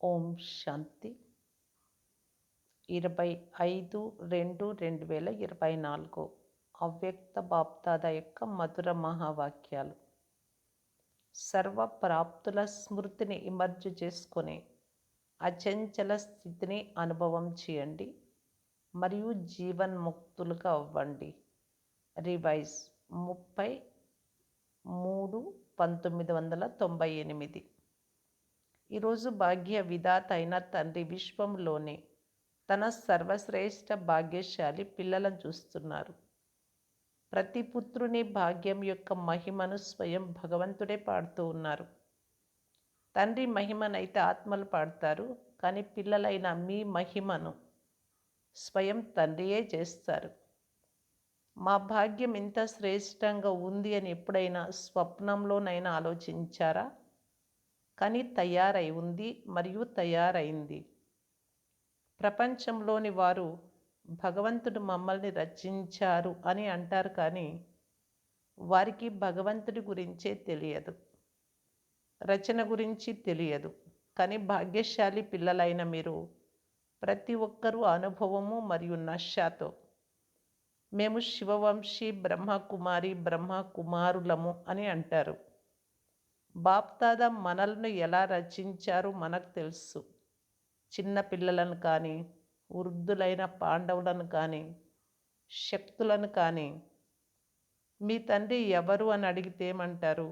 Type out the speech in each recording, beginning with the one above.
ఓం శాంతి 25/2/2024 అవ్యక్త బాప్దాద యొక్క మధుర మహావాక్యాలు. సర్వ ప్రాప్తుల స్మృతిని ఇమర్జ్ చేసుకుని అచంచల స్థితిని అనుభవం చేయండి మరియు జీవన్ముక్తులుగా అవ్వండి. రివైజ్ 30/3/1998. ఈరోజు భాగ్య విధాత అయిన తండ్రి విశ్వంలోనే తన సర్వశ్రేష్ఠ భాగ్యశాలి పిల్లలను చూస్తున్నారు. ప్రతి పుత్రుని భాగ్యం యొక్క మహిమను స్వయం భగవంతుడే పాడుతూ ఉన్నారు. తండ్రి మహిమనైతే ఆత్మలు పాడతారు, కానీ పిల్లలైన మీ మహిమను స్వయం తండ్రియే చేస్తారు. మా భాగ్యం ఇంత శ్రేష్టంగా ఉంది అని ఎప్పుడైనా స్వప్నంలోనైనా ఆలోచించారా? కానీ తయారై ఉంది మరియు తయారైంది. ప్రపంచంలోని వారు భగవంతుడు మమ్మల్ని రచించారు అని అంటారు, కానీ వారికి భగవంతుడి గురించే తెలియదు, రచన గురించి తెలియదు. కానీ భాగ్యశాలి పిల్లలైన మీరు ప్రతి ఒక్కరూ అనుభవము మరియు నష్టాతో మేము శివవంశీ బ్రహ్మకుమారి బ్రహ్మకుమారులము అని అంటారు. బాప్దాదా మనల్ని ఎలా రచించారు మనకు తెలుసు. చిన్న పిల్లలను కానీ, వృద్ధులైన పాండవులను కానీ, శక్తులను కానీ మీ తండ్రి ఎవరు అని అడిగితే ఏమంటారు?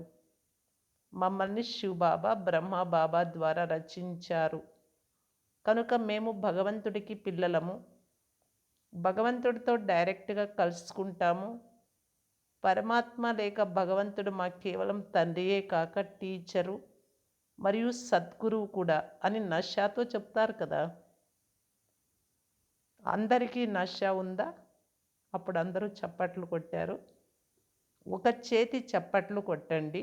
మమ్మల్ని శివబాబా బ్రహ్మబాబా ద్వారా రచించారు, కనుక మేము భగవంతుడికి పిల్లలము, భగవంతుడితో డైరెక్ట్గా కలుసుకుంటాము. పరమాత్మ లేక భగవంతుడు మాకు కేవలం తండ్రియే కాక టీచరు మరియు సద్గురువు కూడా అని నషాతో చెప్తారు కదా. అందరికీ నషా ఉందా? అప్పుడు అందరూ చప్పట్లు కొట్టారు. ఒక చేతి చప్పట్లు కొట్టండి.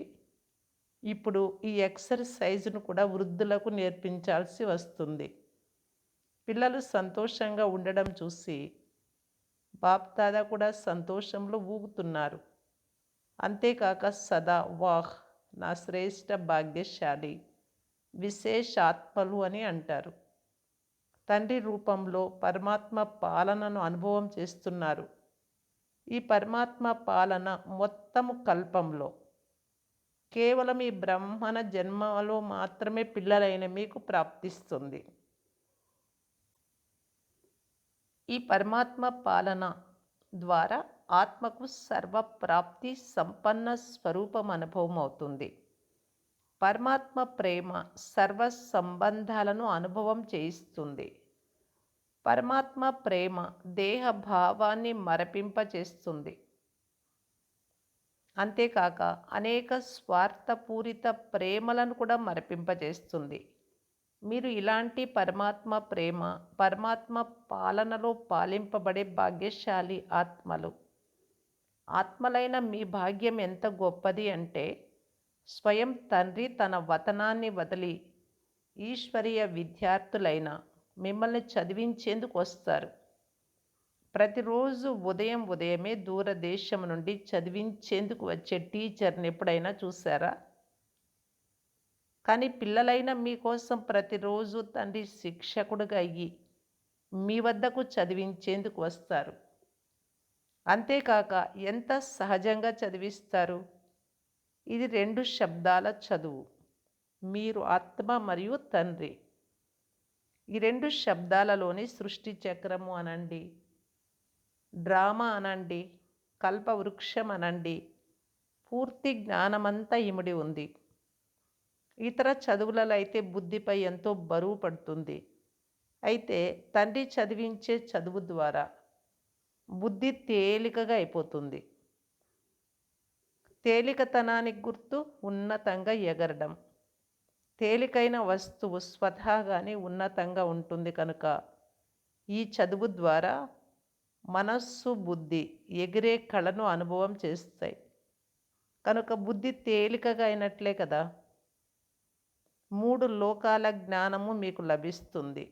ఇప్పుడు ఈ ఎక్సర్సైజ్ను కూడా వృద్ధులకు నేర్పించాల్సి వస్తుంది. పిల్లలు సంతోషంగా ఉండడం చూసి బాప్దాదా కూడా సంతోషంలో ఊగుతున్నారు. అంతేకాక సదా వాహ్ నా శ్రేష్ఠ భాగ్యశాలి విశేషాత్మలు అని అంటారు. తండ్రి రూపంలో పరమాత్మ పాలనను అనుభవం చేస్తున్నారు. ఈ పరమాత్మ పాలన మొత్తము కల్పంలో కేవలం ఈ బ్రహ్మణ జన్మలో మాత్రమే పిల్లలైన మీకు ప్రాప్తిస్తుంది. ఈ పరమాత్మ పాలన ద్వారా ఆత్మకు సర్వప్రాప్తి సంపన్న స్వరూపం అనుభవం అవుతుంది. పరమాత్మ ప్రేమ సర్వ సంబంధాలను అనుభవం చేయిస్తుంది. పరమాత్మ ప్రేమ దేహ భావాన్ని మరపింపచేస్తుంది. అంతేకాక అనేక స్వార్థపూరిత ప్రేమలను కూడా మరపింపచేస్తుంది. మీరు ఇలాంటి పరమాత్మ ప్రేమ, పరమాత్మ పాలనలో పాలింపబడే భాగ్యశాలి ఆత్మలు. ఆత్మలైన మీ భాగ్యం ఎంత గొప్పది అంటే, స్వయం తండ్రి తన వతనాన్ని వదిలి ఈశ్వరీయ విద్యార్థులైన మిమ్మల్ని చదివించేందుకు వస్తారు. ప్రతిరోజు ఉదయమే దూరదేశం నుండి చదివించేందుకు వచ్చే టీచర్ని ఎప్పుడైనా చూసారా? కానీ పిల్లలైన మీకోసం ప్రతిరోజు తండ్రి శిక్షకుడుగా అయ్యి మీ వద్దకు చదివించేందుకు వస్తారు. అంతేకాక ఎంత సహజంగా చదివిస్తారు. ఇది 2 శబ్దాల చదువు. మీరు ఆత్మ మరియు తండ్రి. ఈ 2 శబ్దాలలోని సృష్టి చక్రము అనండి, డ్రామా అనండి, కల్పవృక్షం అనండి, పూర్తి జ్ఞానమంతా ఇమిడి ఉంది. ఇతర చదువులలో అయితే బుద్ధిపై ఎంతో బరువు పడుతుంది. అయితే తండ్రి చదివించే చదువు ద్వారా బుద్ధి తేలికగా అయిపోతుంది. తేలికతనానికి గుర్తు ఉన్నతంగా ఎగరడం. తేలికైన వస్తువు స్వతహాగానే ఉన్నతంగా ఉంటుంది కనుక ఈ చదువు ద్వారా మనస్సు బుద్ధి ఎగిరే కళను అనుభవం చేస్తాయి. కనుక బుద్ధి తేలికగా అయినట్లే కదా 3 లోకాల జ్ఞానము మీకు లభిస్తుంది.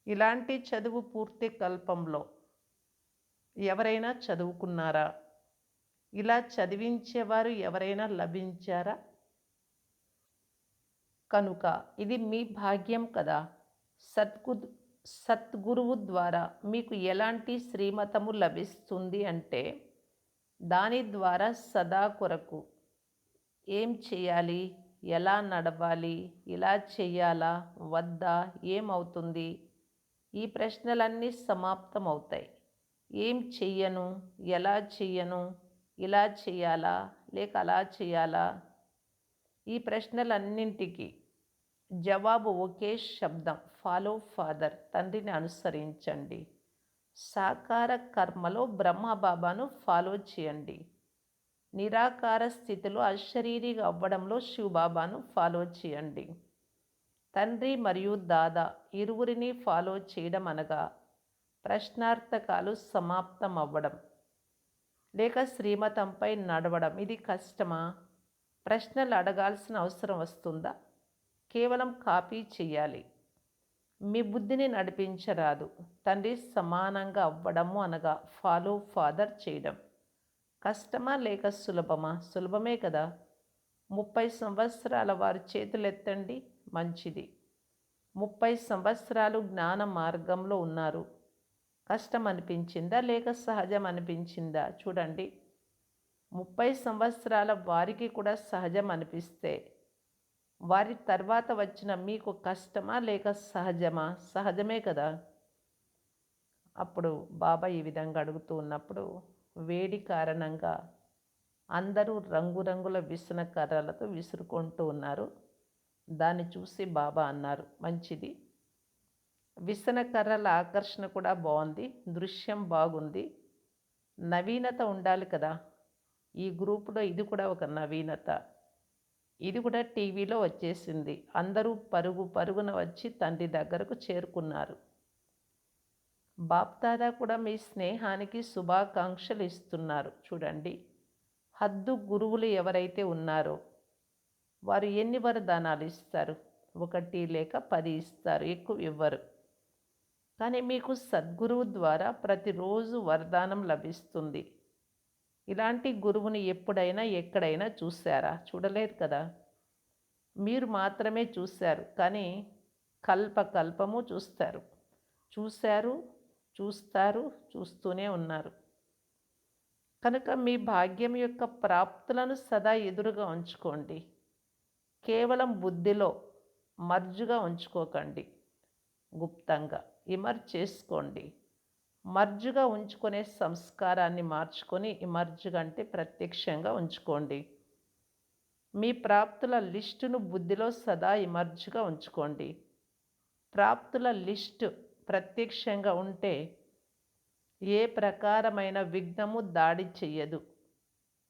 ఇలాంటి చదువు పూర్తి కల్పంలో ఎవరైనా చదువుకున్నారా? ఇలా చదివించేవారు ఎవరైనా లభించారా? కనుక ఇది మీ భాగ్యం కదా. సద్గు సద్గురువు ద్వారా మీకు ఎలాంటి శ్రీమతము లభిస్తుంది అంటే, దాని ద్వారా సదా కొరకు ఏం చేయాలి, ఎలా నడవాలి, ఇలా చేయాలా, వద్దా, ఏమవుతుంది, ఈ ప్రశ్నలన్నీ సమాప్తమవుతాయి. ఏం చెయ్యను, ఎలా చెయ్యను, ఇలా చేయాలా లేక అలా చేయాలా, ఈ ప్రశ్నలన్నింటికి జవాబు ఒకే శబ్దం, ఫాలో ఫాదర్, తండ్రిని అనుసరించండి. సాకార కర్మలో బ్రహ్మబాబాను ఫాలో చేయండి. నిరాకార స్థితిలో అశరీరిగా అవ్వడంలో శివబాబాను ఫాలో చేయండి. తండ్రి మరియు దాదా ఇరువురిని ఫాలో చేయడం అనగా ప్రశ్నార్థకాలు సమాప్తం అవ్వడం లేక శ్రీమతంపై నడవడం. ఇది కష్టమా? ప్రశ్నలు అడగాల్సిన అవసరం వస్తుందా? కేవలం కాపీ చేయాలి. మీ బుద్ధిని నడిపించరాదు. తండ్రి సమానంగా అవ్వడము అనగా ఫాలో ఫాదర్ చేయడం. కష్టమా లేక సులభమా? సులభమే కదా. 30 సంవత్సరాల వారు చేతులెత్తండి. మంచిది. 30 సంవత్సరాలు జ్ఞాన మార్గంలో ఉన్నారు. కష్టం అనిపించిందా లేక సహజం అనిపించిందా? చూడండి, 30 సంవత్సరాల వారికి కూడా సహజం అనిపిస్తే వారి తర్వాత వచ్చిన మీకు కష్టమా లేక సహజమా? సహజమే కదా. అప్పుడు బాబా ఈ విధంగా అడుగుతూ ఉన్నప్పుడు వేడి కారణంగా అందరూ రంగురంగుల విసన కర్రలతో విసురుకుంటూ ఉన్నారు. దాన్ని చూసి బాబా అన్నారు, మంచిది, విసన కర్రల ఆకర్షణ కూడా బాగుంది, దృశ్యం బాగుంది, నవీనత ఉండాలి కదా. ఈ గ్రూపులో ఇది కూడా ఒక నవీనత. ఇది కూడా టీవీలో వచ్చేసింది. అందరూ పరుగు పరుగున వచ్చి తండ్రి దగ్గరకు చేరుకున్నారు. బాప్దాదా కూడా మీ స్నేహానికి శుభాకాంక్షలు ఇస్తున్నారు. చూడండి, హద్దు గురువులు ఎవరైతే ఉన్నారో వారు ఎన్ని వరదానాలు ఇస్తారు? 1 లేక 10 ఇస్తారు, ఎక్కువ ఇవ్వరు. కానీ మీకు సద్గురువు ద్వారా ప్రతిరోజు వరదానం లభిస్తుంది. ఇలాంటి గురువుని ఎప్పుడైనా ఎక్కడైనా చూశారా? చూడలేదు కదా. మీరు మాత్రమే చూశారు, కానీ కల్పకల్పము చూస్తారు, చూస్తారు, చూస్తూనే ఉన్నారు. కనుక మీ భాగ్యం యొక్క ప్రాప్తులను సదా ఎదురుగా ఉంచుకోండి. కేవలం బుద్ధిలో మర్జుగా ఉంచుకోకండి. గుప్తంగా ఇమర్జ్ చేసుకోండి. మర్జుగా ఉంచుకునే సంస్కారాన్ని మార్చుకొని ఇమర్జుగా అంటే ప్రత్యక్షంగా ఉంచుకోండి. మీ ప్రాప్తుల లిస్టును బుద్ధిలో సదా ఇమర్జుగా ఉంచుకోండి. ప్రాప్తుల లిస్టు ప్రత్యక్షంగా ఉంటే ఏ ప్రకారమైన విఘ్నము దాడి చెయ్యదు.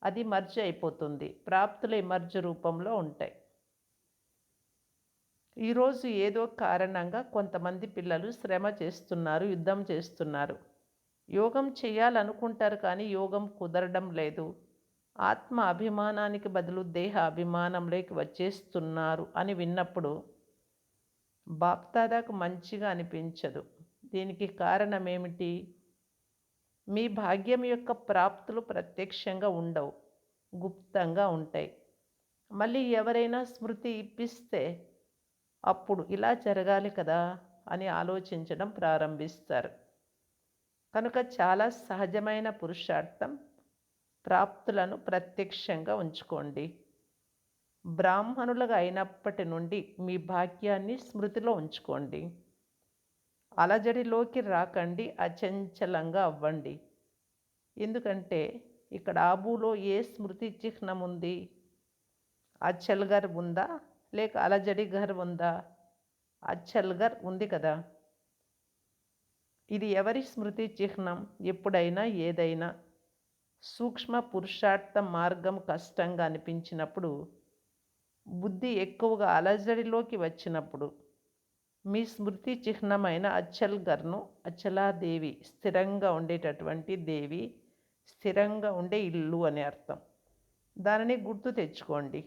అది మర్జ్ అయిపోతుంది. ప్రాప్తుల ఇమర్జ్ రూపంలో ఉంటాయి. ఈరోజు ఏదో కారణంగా కొంతమంది పిల్లలు శ్రమ చేస్తున్నారు, యుద్ధం చేస్తున్నారు. యోగం చేయాలనుకుంటారు కానీ యోగం కుదరడం లేదు. ఆత్మ అభిమానానికి బదులు దేహ అభిమానంలోకి వచ్చేస్తున్నారు అని విన్నప్పుడు బాప్దాదాకు మంచిగా అనిపించదు. దీనికి కారణం ఏమిటి? మీ భాగ్యం యొక్క ప్రాప్తులు ప్రత్యక్షంగా ఉండవు, గుప్తంగా ఉంటాయి. మళ్ళీ ఎవరైనా స్మృతి ఇప్పిస్తే అప్పుడు ఇలా జరగాలి కదా అని ఆలోచించడం ప్రారంభిస్తారు. కనుక చాలా సహజమైన పురుషార్థం ప్రాప్తులను ప్రత్యక్షంగా ఉంచుకోండి. బ్రాహ్మణులుగా అయినప్పటి నుండి మీ భాగ్యాన్ని స్మృతిలో ఉంచుకోండి. అలజడిలోకి రాకండి, అచంచలంగా అవ్వండి. ఎందుకంటే ఇక్కడ ఆబులో ఏ స్మృతి చిహ్నం ఉంది? అచల్గర్ ఉందా లేక అలజడి ఘర్ ఉందా? అచల్గర్ ఉంది కదా. ఇది ఎవరి స్మృతి చిహ్నం? ఎప్పుడైనా ఏదైనా సూక్ష్మ పురుషార్థ మార్గం కష్టంగా అనిపించినప్పుడు, బుద్ధి ఎక్కువగా అలజడిలోకి వచ్చినప్పుడు మీ స్మృతి చిహ్నమైన అచ్చల్గర్ను, అచలాదేవి, స్థిరంగా ఉండేటటువంటి దేవి, స్థిరంగా ఉండే ఇల్లు అని అర్థం. దానిని గుర్తు తెచ్చుకోండి.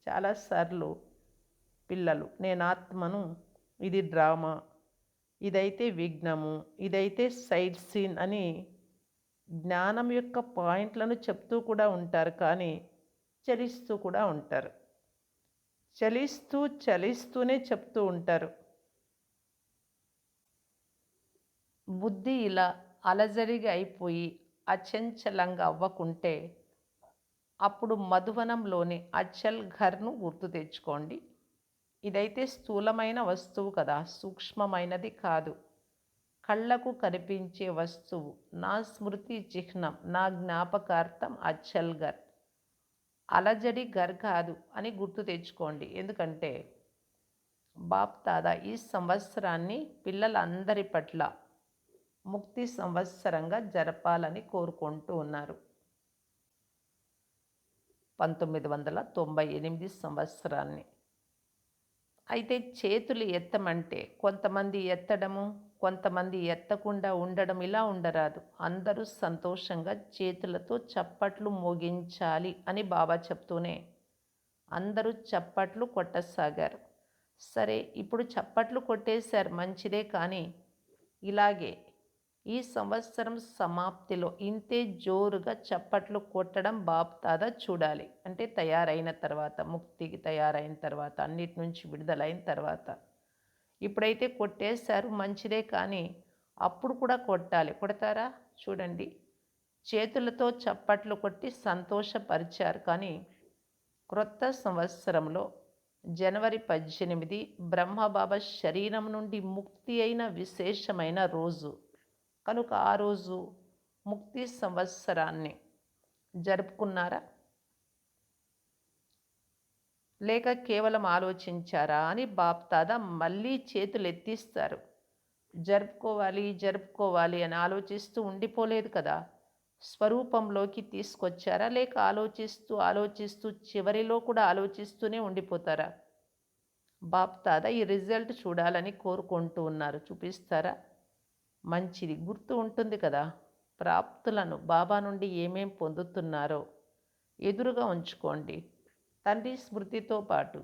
చాలాసార్లు పిల్లలు నేను ఆత్మను, ఇది డ్రామా, ఇదైతే విఘ్నము, ఇదైతే సైడ్ సీన్ అని జ్ఞానం యొక్క పాయింట్లను చెప్తూ కూడా ఉంటారు, కానీ చలిస్తూ కూడా ఉంటారు. చలిస్తూ చలిస్తూనే చెప్తూ ఉంటారు. బుద్ధి ఇలా అలజడిగా అయిపోయి అచంచలంగా అవ్వకుంటే అప్పుడు మధువనంలోని అచల్ ఘర్‌ను గుర్తు తెచ్చుకోండి. ఇదైతే స్థూలమైన వస్తువు కదా! సూక్ష్మమైనది కాదు. కళ్ళకు కనిపించే వస్తువు. నా స్మృతి చిహ్నం, నా జ్ఞాపకార్థం అచల్ ఘర్. అలజడి ఘర్ కాదు అని గుర్తు తెచ్చుకోండి. ఎందుకంటే బాప్ దాదా ఈ సంవత్సరాన్ని పిల్లలందరి పట్ల ముక్తి సంవత్సరంగా జరపాలని కోరుకుంటూ ఉన్నారు. 1998 సంవత్సరాన్ని. అయితే చేతులు ఎత్తమంటే కొంతమంది ఎత్తడము, కొంతమంది ఎత్తకుండా ఉండడం ఇలా ఉండరాదు. అందరూ సంతోషంగా చేతులతో చప్పట్లు మోగించాలి అని బాబా చెప్తూనే అందరూ చప్పట్లు కొట్టసాగారు. సరే, ఇప్పుడు చప్పట్లు కొట్టేశారు మంచిదే, కానీ ఇలాగే ఈ సంవత్సరం సమాప్తిలో ఇంతే జోరుగా చప్పట్లు కొట్టడం బాప్ దాదా చూడాలి. అంటే తయారైన తర్వాత, ముక్తికి తయారైన తర్వాత, అన్నిటి నుంచి విడుదలైన తర్వాత. ఇప్పుడైతే కొట్టేశారు మంచిదే, కానీ అప్పుడు కూడా కొట్టాలి. కొడతారా? చూడండి, చేతులతో చప్పట్లు కొట్టి సంతోషపరిచారు. కానీ క్రొత్త సంవత్సరంలో జనవరి 18 బ్రహ్మబాబా శరీరం నుండి ముక్తి అయిన విశేషమైన రోజు కనుక ఆ రోజు ముక్తి సంవత్సరాన్ని జరుపుకున్నారా, లేక కేవలం ఆలోచించారా అని బాప్ దాదా మళ్ళీ చేతులు ఎత్తిస్తారు. జరుపుకోవాలి జరుపుకోవాలి అని ఆలోచిస్తూ ఉండిపోలేదు కదా. స్వరూపంలోకి తీసుకొచ్చారా, లేక ఆలోచిస్తూ ఆలోచిస్తూ చివరిలో కూడా ఆలోచిస్తూనే ఉండిపోతారా? బాప్ దాదా ఈ రిజల్ట్ చూడాలని కోరుకుంటూ ఉన్నారు. చూపిస్తారా? మంచిది, గుర్తు ఉంటుంది కదా. ప్రాప్తులను బాబా నుండి ఏమేం పొందుతున్నారో ఎదురుగా ఉంచుకోండి. తండ్రి స్మృతితో పాటు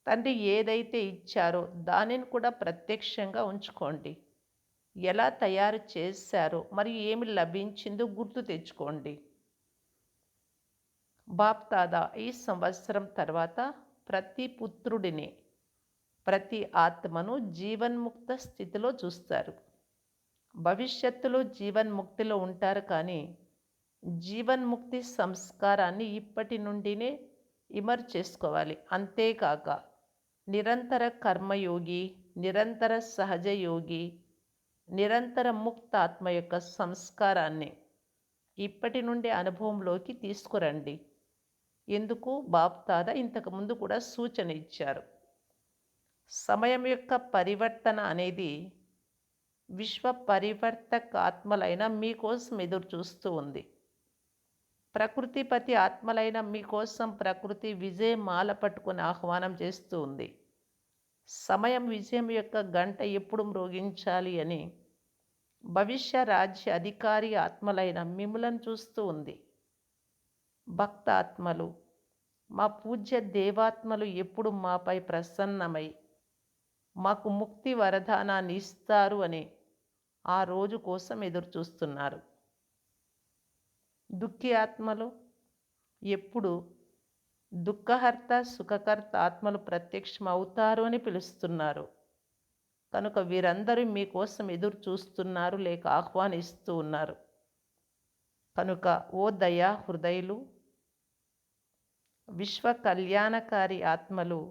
తండ్రి ఏదైతే ఇచ్చారో దానిని కూడా ప్రత్యక్షంగా ఉంచుకోండి. ఎలా తయారు చేశారో మరియు ఏమి లభించిందో గుర్తు తెచ్చుకోండి. బాప్ దాదా ఈ సంవత్సరం తర్వాత ప్రతి పుత్రుడిని, ప్రతి ఆత్మను జీవన్ముక్త స్థితిలో చూస్తారు. భవిష్యత్తులో జీవన్ముక్తిలో ఉంటారు, కానీ జీవన్ముక్తి సంస్కారాన్ని ఇప్పటి నుండినే ఇమర్జ్ చేసుకోవాలి. అంతేకాక నిరంతర కర్మయోగి, నిరంతర సహజయోగి, నిరంతర ముక్తాత్మ యొక్క సంస్కారాన్ని ఇప్పటి నుండి అనుభవంలోకి తీసుకురండి. ఎందుకు? బాప్ దాదా ఇంతకుముందు కూడా సూచన ఇచ్చారు. సమయం యొక్క పరివర్తన అనేది విశ్వ పరివర్తక ఆత్మలైన మీకోసం ఎదురు చూస్తూ ఉంది. ప్రకృతిపతి ఆత్మలైన మీకోసం ప్రకృతి విజయమాల పట్టుకుని ఆహ్వానం చేస్తూ ఉంది. సమయం విజయం యొక్క గంట ఎప్పుడు మ్రోగించాలి అని భవిష్య రాజ్య అధికారి ఆత్మలైన మిమ్ములను చూస్తూ ఉంది. భక్త ఆత్మలు, మా పూజ్య దేవాత్మలు ఎప్పుడు మాపై ప్రసన్నమై మాకు ముక్తి వరదానాన్ని ఇస్తారు అని ఆ రోజు కోసం ఎదురు చూస్తున్నారు. దుఃఖి ఆత్మలు ఎప్పుడు దుఃఖహర్త సుఖకర్త ఆత్మలు ప్రత్యక్షం అవుతారు అని పిలుస్తున్నారు. కనుక వీరందరూ మీకోసం ఎదురు చూస్తున్నారు, లేక ఆహ్వానిస్తూ ఉన్నారు. కనుక ఓ దయా హృదయులు, విశ్వ కళ్యాణకారి ఆత్మలు,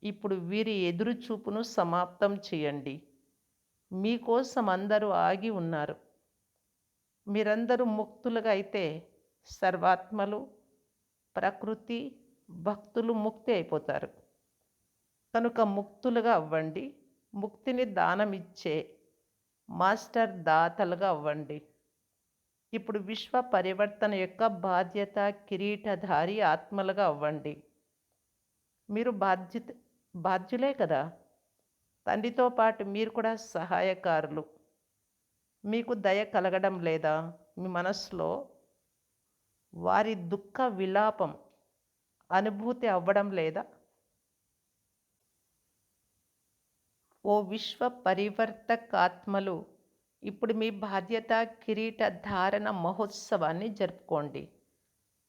ఇప్పుడు వీరి ఎదురు చూపును సమాప్తం చేయండి. మీకోసం అందరూ ఆగి ఉన్నారు. మీరందరూ ముక్తులుగా అయితే సర్వాత్మలు, ప్రకృతి, భక్తులు ముక్తి అయిపోతారు. కనుక ముక్తులుగా అవ్వండి. ముక్తిని దానమిచ్చే మాస్టర్ దాతలుగా అవ్వండి. ఇప్పుడు విశ్వ పరివర్తన యొక్క బాధ్యత కిరీటధారి ఆత్మలుగా అవ్వండి. మీరు బాధ్యులే కదా. తండ్రితో పాటు మీరు కూడా సహాయకారులు. మీకు దయ కలగడం లేదా? మీ మనస్సులో వారి దుఃఖ విలాపం అనుభూతి అవ్వడం లేదా? ఓ విశ్వ పరివర్తక ఆత్మలు, ఇప్పుడు మీ బాధ్యత కిరీట ధారణ మహోత్సవాన్ని జరుపుకోండి.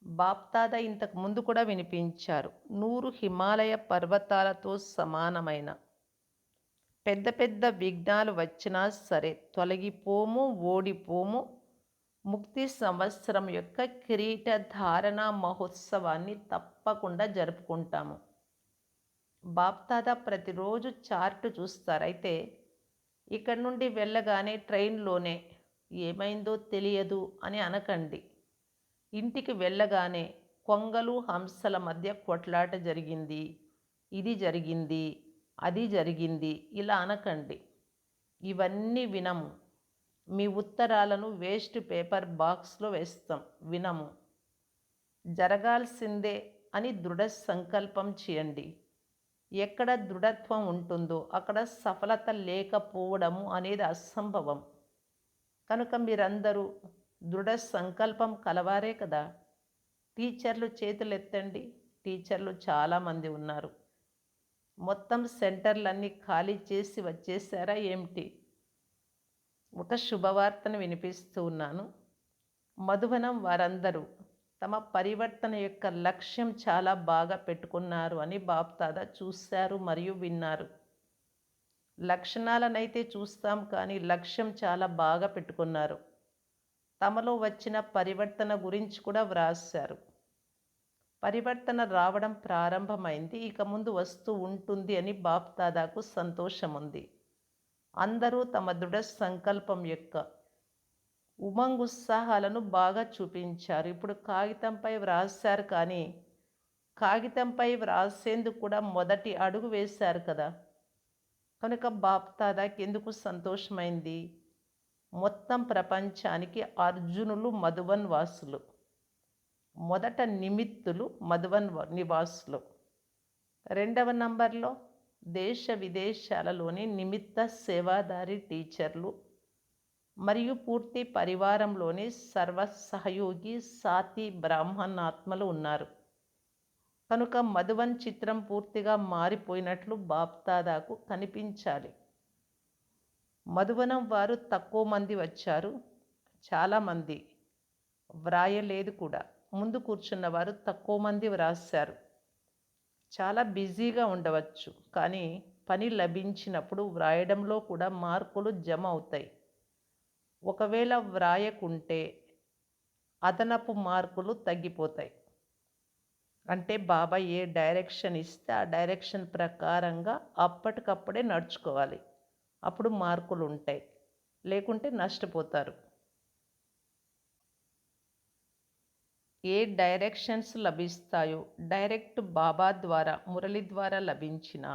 బాప్దాద ఇంతకు ముందు కూడా వినిపించారు. 100 హిమాలయ పర్వతాలతో సమానమైన పెద్ద పెద్ద విఘ్నాలు వచ్చినా సరే తొలగిపోము, ఓడిపోము. ముక్తి సంవత్సరం యొక్క కిరీట ధారణ మహోత్సవాన్ని తప్పకుండా జరుపుకుంటాము. బాప్దాదా ప్రతిరోజు చార్ట్ చూస్తారు. అయితే ఇక్కడి నుండి వెళ్ళగానే ట్రైన్లోనే ఏమైందో తెలియదు అని అనకండి. ఇంటికి వెళ్ళగానే కొంగలు హంసల మధ్య కొట్లాట జరిగింది, ఇది జరిగింది, అది జరిగింది ఇలా అనకండి. ఇవన్నీ వినము. మీ ఉత్తరాలను వేస్ట్ పేపర్ బాక్స్లో వేస్తాం. వినము. జరగాల్సిందే అని దృఢ సంకల్పం చేయండి. ఎక్కడ దృఢత్వం ఉంటుందో అక్కడ సఫలత లేకపోవడము అనేది అసంభవం. కనుక మీరందరూ దృఢ సంకల్పం కలవారే కదా. టీచర్లు చేతులెత్తండి. టీచర్లు చాలామంది ఉన్నారు. మొత్తం సెంటర్లన్నీ ఖాళీ చేసి వచ్చేసారా ఏమిటి? ఒక శుభవార్తను వినిపిస్తూ ఉన్నాను. మధువనం వారందరూ తమ పరివర్తన యొక్క లక్ష్యం చాలా బాగా పెట్టుకున్నారు అని బాప్దాదా చూశారు మరియు విన్నారు. లక్షణాలనైతే చూస్తాం కానీ లక్ష్యం చాలా బాగా పెట్టుకున్నారు. తమలో వచ్చిన పరివర్తన గురించి కూడా వ్రాశారు. పరివర్తన రావడం ప్రారంభమైంది, ఇక ముందు వస్తూ ఉంటుంది అని బాప్దాదాకు సంతోషం ఉంది. అందరూ తమ దృఢ సంకల్పం యొక్క ఉమంగుత్సాహాలను బాగా చూపించారు. ఇప్పుడు కాగితంపై వ్రాశారు కానీ కాగితంపై వ్రాసేందుకు కూడా మొదటి అడుగు వేశారు కదా. కనుక బాప్దాదాకి ఎందుకు సంతోషమైంది? మొత్తం ప్రపంచానికి అర్జునులు మధువన్ వాసులు, మొదట నిమిత్తులు మధువన్ నివాసులు. రెండవ నంబర్లో దేశ విదేశాలలోని నిమిత్త సేవాదారి టీచర్లు మరియు పూర్తి పరివారంలోని సర్వ సహయోగి సాతి బ్రాహ్మణాత్మలు ఉన్నారు. కనుక మధువన్ చిత్రం పూర్తిగా మారిపోయినట్లు బాప్దాదాకు కనిపించాలి. మధువనం వారు తక్కువ మంది వచ్చారు, చాలామంది వ్రాయలేదు కూడా. ముందు కూర్చున్న వారు తక్కువ మంది వ్రాశారు. చాలా బిజీగా ఉండవచ్చు, కానీ పని లభించినప్పుడు వ్రాయడంలో కూడా మార్కులు జమ అవుతాయి. ఒకవేళ వ్రాయకుంటే అదనపు మార్కులు తగ్గిపోతాయి. అంటే బాబా ఏ డైరెక్షన్ ఇస్తే ఆ డైరెక్షన్ ప్రకారంగా అప్పటికప్పుడే నడుచుకోవాలి. అప్పుడు మార్కులు ఉంటాయి, లేకుంటే నష్టపోతారు. ఏ డైరెక్షన్స్ లభిస్తాయో డైరెక్ట్ బాబా ద్వారా మురళి ద్వారా లభించిన,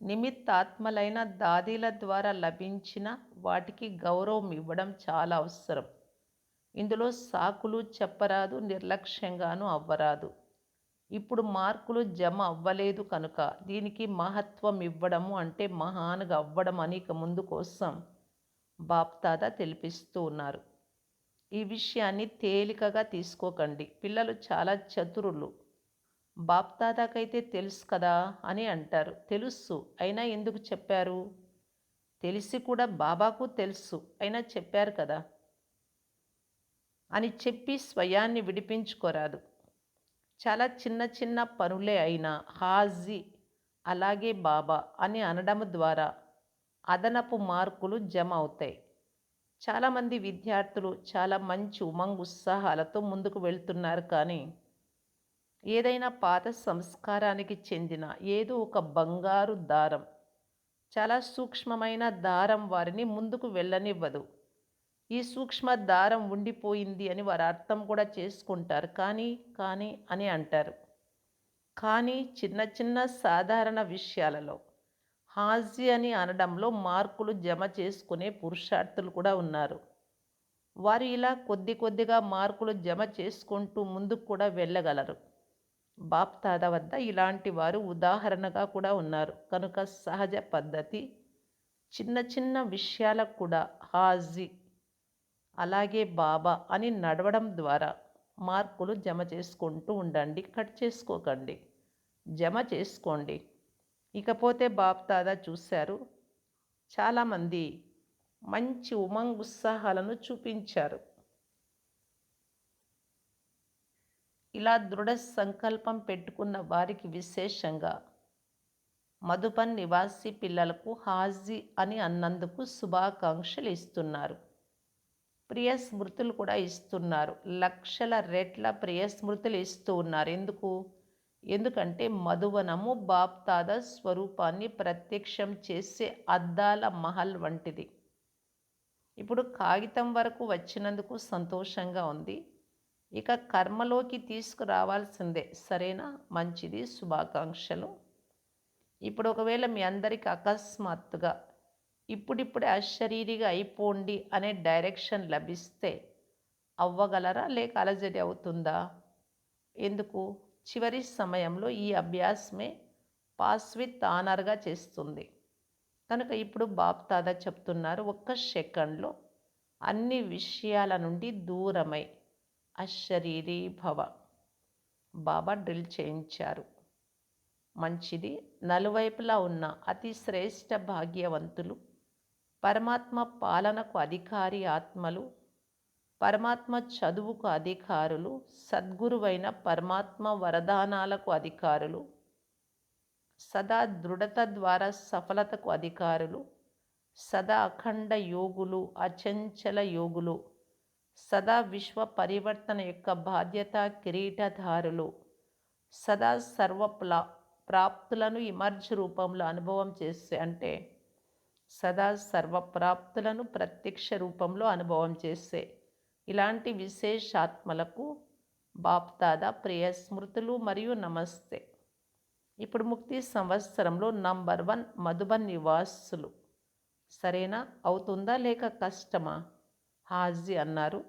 నిమిత్తాత్మలైన దాదీల ద్వారా లభించిన వాటికి గౌరవం ఇవ్వడం చాలా అవసరం. ఇందులో సాకులు చెప్పరాదు, నిర్లక్ష్యంగానూ అవ్వరాదు. ఇప్పుడు మార్కులు జమ అవ్వలేదు కనుక దీనికి మహత్వం ఇవ్వడము అంటే మహాన్గా అవ్వడం అని ఇక ముందు కోసం బాప్దాదా తెలిపిస్తూ ఉన్నారు. ఈ విషయాన్ని తేలికగా తీసుకోకండి. పిల్లలు చాలా చతురులు. బాప్దాదాకైతే తెలుసు కదా అని అంటారు. తెలుసు అయినా ఎందుకు చెప్పారు? తెలిసి కూడా బాబాకు తెలుసు అయినా చెప్పారు కదా అని చెప్పి స్వయాన్ని విడిపించుకోరాదు. చాలా చిన్న చిన్న పనులే అయినా హాజీ అలాగే బాబా అని అనడం ద్వారా అదనపు మార్కులు జమ అవుతాయి. చాలామంది విద్యార్థులు చాలా మంచి ఉమంగ్ ఉత్సాహాలతో ముందుకు వెళ్తున్నారు, కానీ ఏదైనా పాత సంస్కారానికి చెందిన ఏదో ఒక బంగారు దారం, చాలా సూక్ష్మమైన దారం వారిని ముందుకు వెళ్ళనివ్వదు. ఈ సూక్ష్మ దారం ఉండిపోయింది అని వారు అర్థం కూడా చేసుకుంటారు, కానీ అని అంటారు. కానీ చిన్న చిన్న సాధారణ విషయాలలో హాజీ అని అనడంలో మార్కులు జమ చేసుకునే పురుషార్థులు కూడా ఉన్నారు. వారు ఇలా కొద్ది కొద్దిగా మార్కులు జమ చేసుకుంటూ ముందుకు కూడా వెళ్ళగలరు. బాప్దాదా వద్ద ఇలాంటి వారు ఉదాహరణగా కూడా ఉన్నారు. కనుక సహజ పద్ధతి చిన్న చిన్న విషయాలకు కూడా హాజీ అలాగే బాబా అని నడవడం ద్వారా మార్కులు జమ చేసుకుంటూ ఉండండి. కట్ చేసుకోకండి, జమ చేసుకోండి. ఇకపోతే బాప్దాదా చూశారు, చాలామంది మంచి ఉమంగ్ ఉత్సాహాలను చూపించారు. ఇలా దృఢ సంకల్పం పెట్టుకున్న వారికి విశేషంగా మధుబన్ నివాసి పిల్లలకు హాజీ అని అన్నందుకు శుభాకాంక్షలు ఇస్తున్నారు. ప్రియ స్మృతులు కూడా ఇస్తున్నారు. లక్షల రెట్ల ప్రియ స్మృతులు ఇస్తూ ఉన్నారు. ఎందుకంటే మధువనము బాప్తాద స్వరూపాన్ని ప్రత్యక్షం చేసే అద్దాల మహల్ వంటిది. ఇప్పుడు కాగితం వరకు వచ్చినందుకు సంతోషంగా ఉంది. ఇక కర్మలోకి తీసుకురావాల్సిందే. సరేనా? మంచిది, శుభాకాంక్షలు. ఇప్పుడు ఒకవేళ మీ అందరికీ అకస్మాత్తుగా ఇప్పుడిప్పుడే అశరీరిగా అయిపోండి అనే డైరెక్షన్ లభిస్తే అవ్వగలరా, లేక అలజడి అవుతుందా? ఎందుకు? చివరి సమయంలో ఈ అభ్యాసమే పాస్ విత్ ఆనర్గా చేస్తుంది. కనుక ఇప్పుడు బాప్దాదా చెప్తున్నారు, ఒక్క సెకండ్లో అన్ని విషయాల నుండి దూరమై అశరీరీ భవ. బాబా డ్రిల్ చేయించారు. మంచిది. నలువైపులా ఉన్న అతి శ్రేష్ఠ భాగ్యవంతులు, పరమాత్మ పాలనకు అధికారి ఆత్మలు, పరమాత్మ చదువుకు అధికారులు, సద్గురువైన పరమాత్మ వరదానాలకు అధికారులు, సదా దృఢత ద్వారా సఫలతకు అధికారులు, సదా అఖండ యోగులు, అచంచల యోగులు, సదా విశ్వ పరివర్తన యొక్క బాధ్యత కిరీటధారులు, సదా సర్వ ప్రాప్తులను ఇమర్జ్ రూపంలో అనుభవం చేసే, అంటే సదా సర్వప్రాప్తులను ప్రత్యక్ష రూపంలో అనుభవం చేసే ఇలాంటి విశేషాత్మలకు బాప్దాదా ప్రియ స్మృతులు మరియు నమస్తే. ఇప్పుడు ముక్తి సంవత్సరంలో నంబర్ 1 మధుబన్ నివాసులు. సరేనా? అవుతుందా లేక కష్టమా? హాజీ అన్నారు.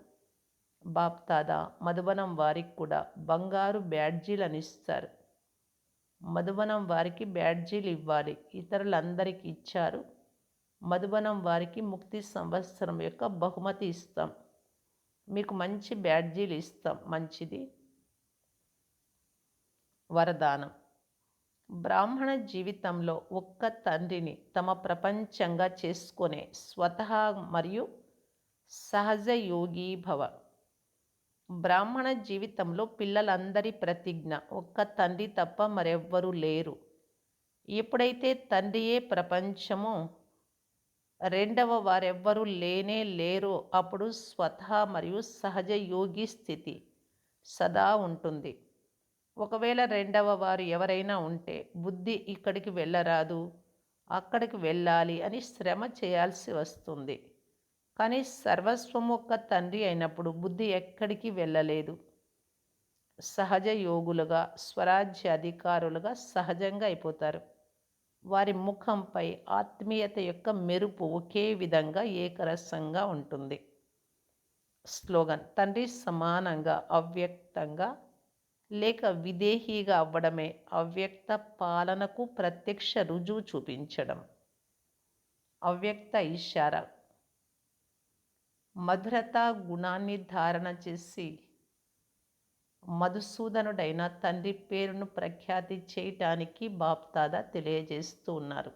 బాప్దాదా మధుబనం వారికి కూడా బంగారు బ్యాడ్జీలను ఇస్తారు. మధుబనం వారికి బ్యాడ్జీలు ఇవ్వాలి. ఇతరులందరికీ ఇచ్చారు. మధుబనం వారికి ముక్తి సంవత్సరం యొక్క బహుమతి ఇస్తాం. మీకు మంచి బ్యాడ్జీలు ఇస్తాం. మంచిది. వరదానం. బ్రాహ్మణ జీవితంలో ఒక్క తండ్రిని తమ ప్రపంచంగా చేసుకునే స్వతహా మరియు సహజ యోగీ భవ. బ్రాహ్మణ జీవితంలో పిల్లలందరి ప్రతిజ్ఞ, ఒక్క తండ్రి తప్ప మరెవ్వరూ లేరు. ఎప్పుడైతే తండ్రియే ప్రపంచమో, రెండవ వారెవ్వరూ లేనే లేరో, అప్పుడు స్వతహా మరియు సహజ యోగి స్థితి సదా ఉంటుంది. ఒకవేళ రెండవ వారు ఎవరైనా ఉంటే బుద్ధి ఇక్కడికి వెళ్ళరాదు, అక్కడికి వెళ్ళాలి అని శ్రమ చేయాల్సి వస్తుంది. కానీ సర్వస్వం ఒక్క తండ్రి అయినప్పుడు బుద్ధి ఎక్కడికి వెళ్ళలేదు. సహజ యోగులుగా, స్వరాజ్య అధికారులుగా సహజంగా అయిపోతారు. వారి ముఖంపై ఆత్మీయత యొక్క మెరుపు ఒకే విధంగా ఏకరసంగా ఉంటుంది. స్లోగన్. తండ్రి సమానంగా అవ్యక్తంగా లేక విదేహీగా అవ్వడమే అవ్యక్త పాలనకు ప్రత్యక్ష రుజువు చూపించడం. అవ్యక్త ఇషారా. మధురత గుణాన్ని ధారణ చేసి మధుసూదనుడైన తండ్రి పేరును ప్రఖ్యాతి చేయటానికి బాప్దాదా తెలియజేస్తూ ఉన్నారు.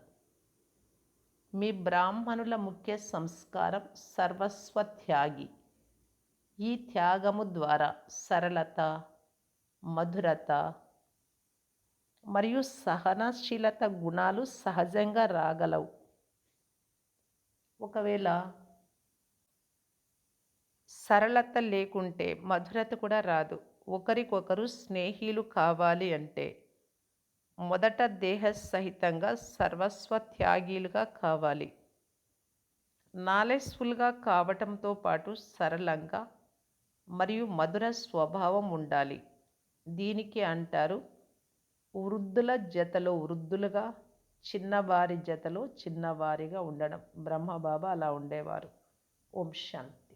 మీ బ్రాహ్మణుల ముఖ్య సంస్కారం సర్వస్వ త్యాగి. ఈ త్యాగము ద్వారా సరళత, మధురత మరియు సహనశీలత గుణాలు సహజంగా రాగలవు. ఒకవేళ సరళత లేకుంటే మధురత కూడా రాదు. ఒకరికొకరు స్నేహిలు కావాలి అంటే మొదట దేహ సహితంగా సర్వస్వ త్యాగీలుగా కావాలి. నాలెడ్జ్ఫుల్గా కావటంతో పాటు సరళంగా మరియు మధుర స్వభావం ఉండాలి. దీనికి అంటారు వృద్ధుల జతలో వృద్ధులుగా, చిన్నవారి జతలో చిన్నవారిగా ఉండడం. బ్రహ్మబాబా అలా ఉండేవారు. ఓం శాంతి.